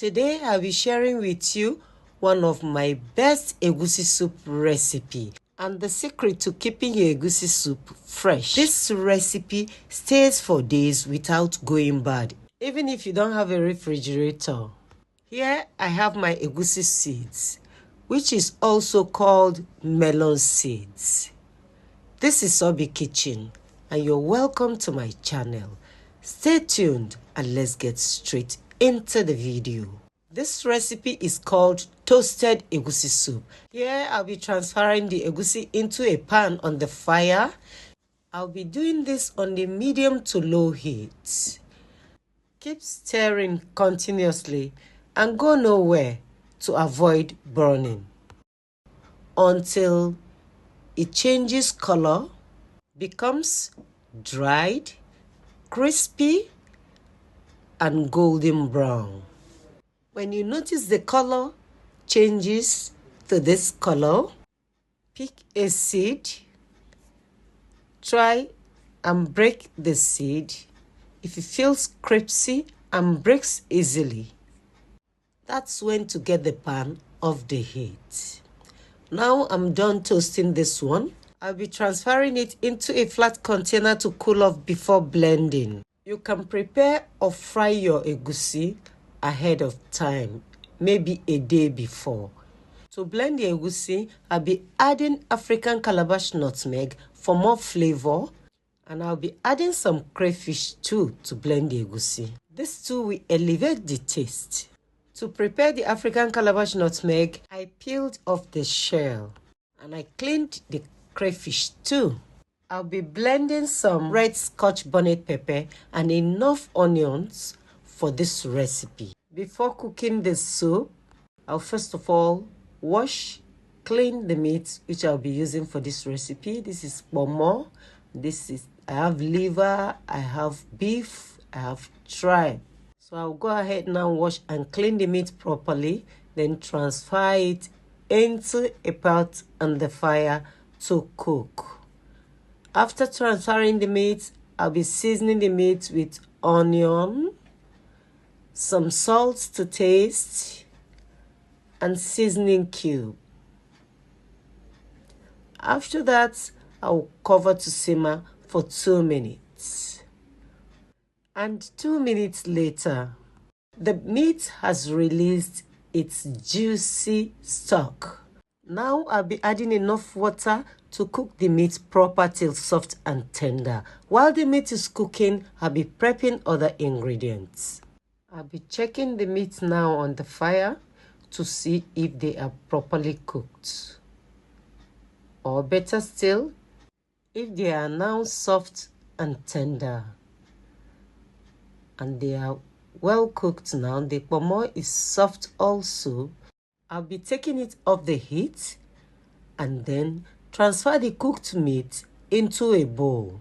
Today I'll be sharing with you one of my best egusi soup recipe and the secret to keeping your egusi soup fresh. This recipe stays for days without going bad, even if you don't have a refrigerator. Here I have my egusi seeds, which is also called melon seeds. This is Obi Kitchen and you're welcome to my channel. Stay tuned and let's get straight into the video. This recipe is called toasted egusi soup. Here I'll be transferring the egusi into a pan on the fire. I'll be doing this on the medium to low heat. Keep stirring continuously and go nowhere to avoid burning until it changes color, becomes dried, crispy, and golden brown. When you notice the color changes to this color, pick a seed, try and break the seed. If it feels crispy and breaks easily, that's when to get the pan off the heat. Now I'm done toasting this one. I'll be transferring it into a flat container to cool off before blending. You can prepare or fry your egusi ahead of time, maybe a day before. To blend the egusi, I'll be adding African calabash nutmeg for more flavor, and I'll be adding some crayfish too to blend the egusi. This too will elevate the taste. To prepare the African calabash nutmeg, I peeled off the shell and I cleaned the crayfish too. I'll be blending some red scotch bonnet pepper and enough onions for this recipe. Before cooking the soup, I'll first of all wash, clean the meat which I'll be using for this recipe. This is pomo. I have liver, I have beef, I have tripe. So I'll go ahead now wash and clean the meat properly, then transfer it into a pot on the fire to cook. After transferring the meat, I'll be seasoning the meat with onion, some salt to taste, and seasoning cube. After that, I'll cover to simmer for 2 minutes. And 2 minutes later, the meat has released its juicy stock. Now I'll be adding enough water to cook the meat proper till soft and tender. While the meat is cooking, I'll be prepping other ingredients. I'll be checking the meat now on the fire to see if they are properly cooked. Or better still, if they are now soft and tender. And they are well cooked now, the pomo is soft also. I'll be taking it off the heat and then transfer the cooked meat into a bowl.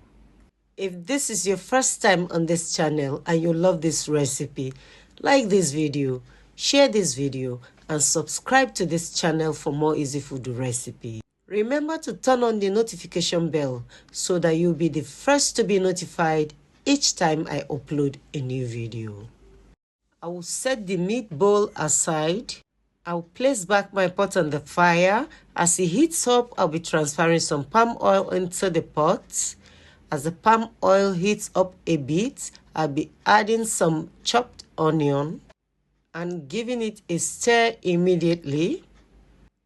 If this is your first time on this channel and you love this recipe, like this video, share this video, and subscribe to this channel for more easy food recipes. Remember to turn on the notification bell so that you'll be the first to be notified each time I upload a new video. I will set the meat bowl aside. I'll place back my pot on the fire. As it heats up, I'll be transferring some palm oil into the pot. As the palm oil heats up a bit, I'll be adding some chopped onion and giving it a stir immediately.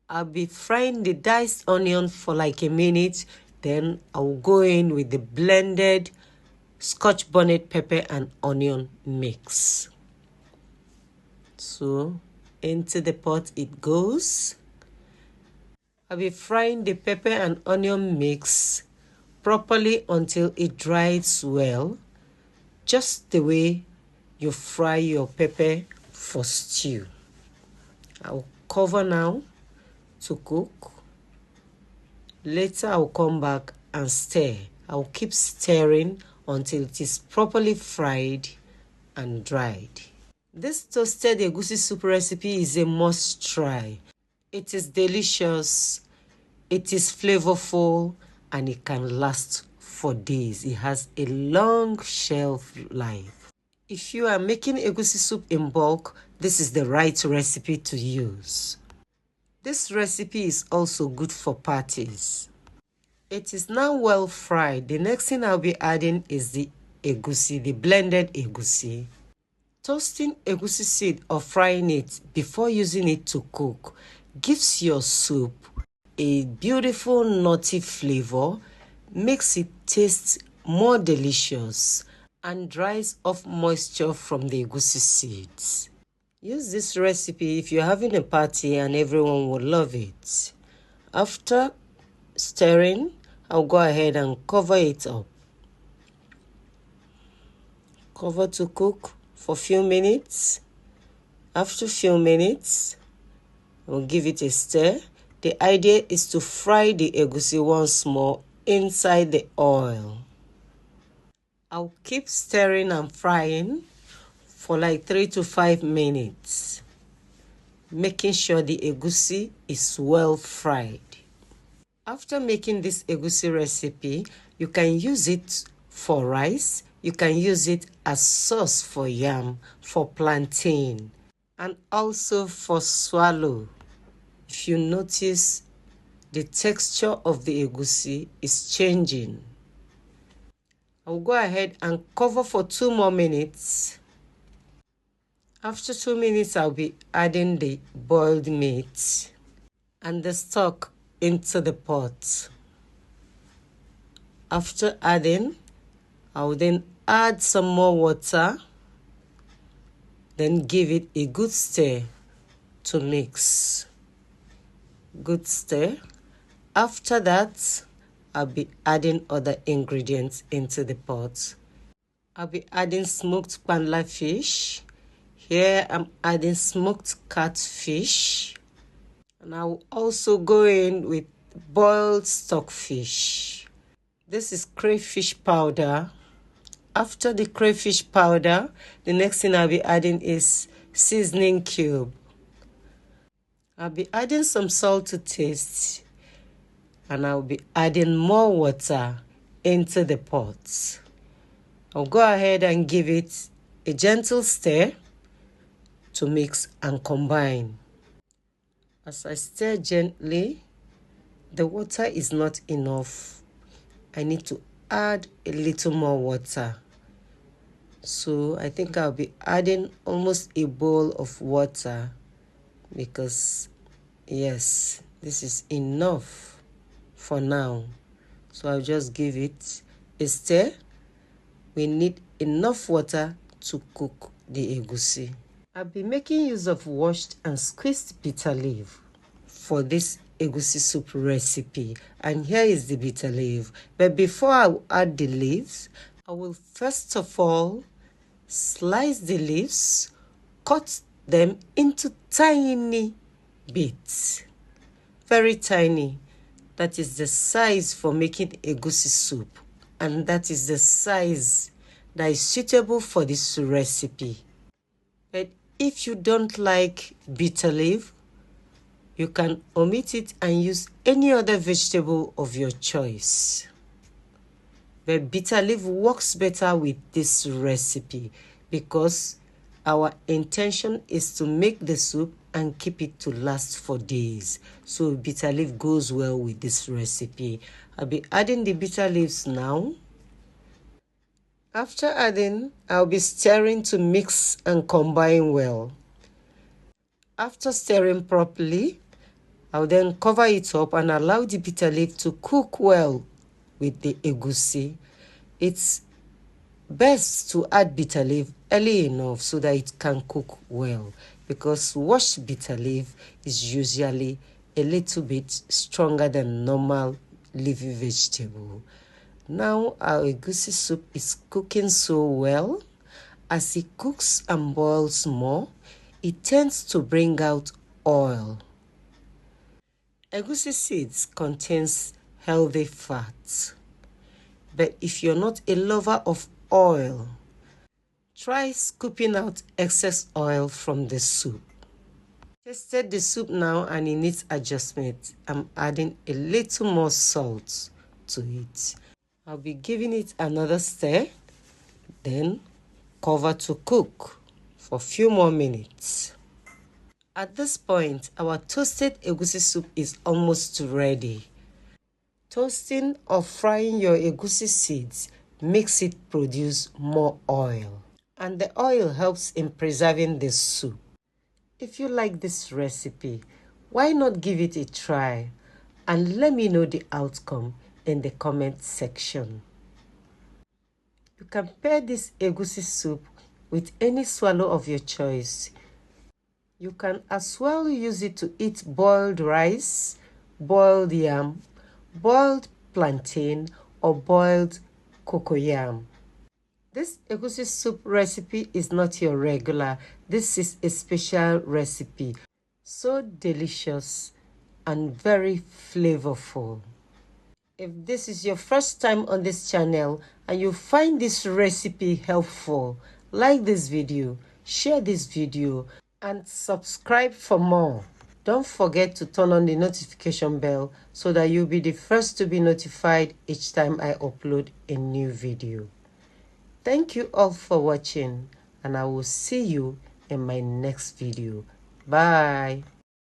I'll be frying the diced onion for like a minute. Then I'll go in with the blended scotch bonnet pepper and onion mix. So into the pot it goes. I'll be frying the pepper and onion mix properly until it dries well, just the way you fry your pepper for stew. I'll cover now to cook. Later I'll come back and stir. I'll keep stirring until it is properly fried and dried. This toasted egusi soup recipe is a must try. It is delicious, it is flavorful, and it can last for days. It has a long shelf life. If you are making egusi soup in bulk, this is the right recipe to use. This recipe is also good for parties. It is now well fried. The next thing I'll be adding is the egusi, the blended egusi. Toasting egusi seed or frying it before using it to cook gives your soup a beautiful nutty flavor, makes it taste more delicious, and dries off moisture from the egusi seeds. Use this recipe if you're having a party and everyone will love it. After stirring, I'll go ahead and cover it up. Cover to cook for a few minutes. After a few minutes, we'll give it a stir. The idea is to fry the egusi once more inside the oil. I'll keep stirring and frying for like 3 to 5 minutes, making sure the egusi is well fried. After making this egusi recipe, you can use it for rice, you can use it as sauce for yam, for plantain, and also for swallow. If you notice, the texture of the egusi is changing. I'll go ahead and cover for 2 more minutes. After 2 minutes, I'll be adding the boiled meat and the stock into the pot. After adding, I'll then add some more water, then give it a good stir to mix. Good stir. After that, I'll be adding other ingredients into the pot. I'll be adding smoked panla fish. Here I'm adding smoked catfish. And I will also go in with boiled stockfish. This is crayfish powder. After the crayfish powder, the next thing I'll be adding is seasoning cube. I'll be adding some salt to taste, and I'll be adding more water into the pot. I'll go ahead and give it a gentle stir to mix and combine. As I stir gently, the water is not enough. I need to add a little more water. So I think I'll be adding almost a bowl of water because, yes, this is enough for now. So I'll just give it a stir. We need enough water to cook the egusi. I'll be making use of washed and squeezed bitter leaf for this egusi soup recipe, and here is the bitter leaf. But before I add the leaves, I will first of all slice the leaves, cut them into tiny bits, very tiny. That is the size for making egusi soup, and that is the size that is suitable for this recipe. But if you don't like bitter leaf, you can omit it and use any other vegetable of your choice. But bitter leaf works better with this recipe because our intention is to make the soup and keep it to last for days. So bitter leaf goes well with this recipe. I'll be adding the bitter leaves now. After adding, I'll be stirring to mix and combine well. After stirring properly, I'll then cover it up and allow the bitter leaf to cook well with the egusi. It's best to add bitter leaf early enough so that it can cook well, because washed bitter leaf is usually a little bit stronger than normal leafy vegetable. Now our egusi soup is cooking so well. As it cooks and boils more, it tends to bring out oil. Egusi seeds contains healthy fats. But if you're not a lover of oil, try scooping out excess oil from the soup. Tasted the soup now and it needs adjustment. I'm adding a little more salt to it. I'll be giving it another stir. Then cover to cook for a few more minutes. At this point, our toasted egusi soup is almost ready. Toasting or frying your egusi seeds makes it produce more oil, and the oil helps in preserving the soup. If you like this recipe, why not give it a try and let me know the outcome in the comment section. You can pair this egusi soup with any swallow of your choice. You can as well use it to eat boiled rice, boiled yam, boiled plantain, or boiled cocoyam. This egusi soup recipe is not your regular. This is a special recipe. So delicious and very flavorful. If this is your first time on this channel and you find this recipe helpful, like this video, share this video, and subscribe for more. Don't forget to turn on the notification bell so that you'll be the first to be notified each time I upload a new video. Thank you all for watching, and I will see you in my next video. Bye.